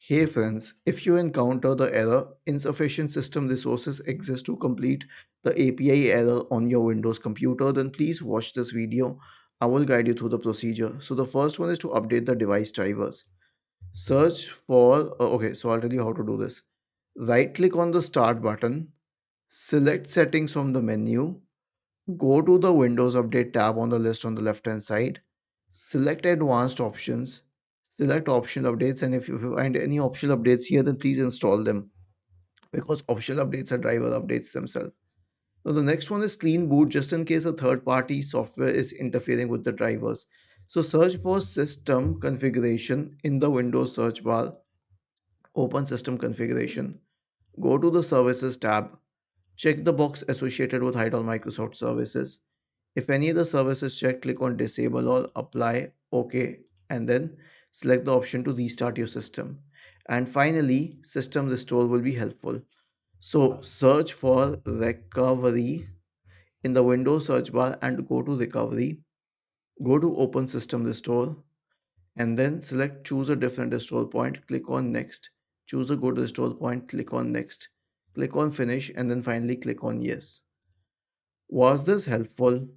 Hey friends, if you encounter the error insufficient system resources exist to complete the API error on your Windows computer, then please watch this video. I will guide you through the procedure. So the first one is to update the device drivers. Search for so I'll tell you how to do this. Right click on the start button, select settings from the menu, go to the Windows Update tab on the list on the left hand side, select advanced options, select optional updates, and if you find any optional updates here, then please install them because optional updates are driver updates themselves. Now, the next one is clean boot just in case a third party software is interfering with the drivers. So, search for system configuration in the Windows search bar, open system configuration, go to the services tab, check the box associated with Hide All Microsoft services. If any of the service is checked, click on disable all, apply, OK, and then select the option to restart your system. And finally, system restore will be helpful. So search for recovery in the Windows search bar and go to recovery. Go to open system restore and then select choose a different restore point. Click on next. Choose a good restore point. Click on next. Click on finish and then finally click on yes. Was this helpful?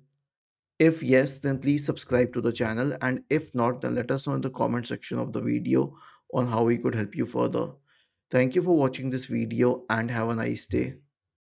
If yes, then please subscribe to the channel, and if not, then let us know in the comment section of the video on how we could help you further. Thank you for watching this video and have a nice day.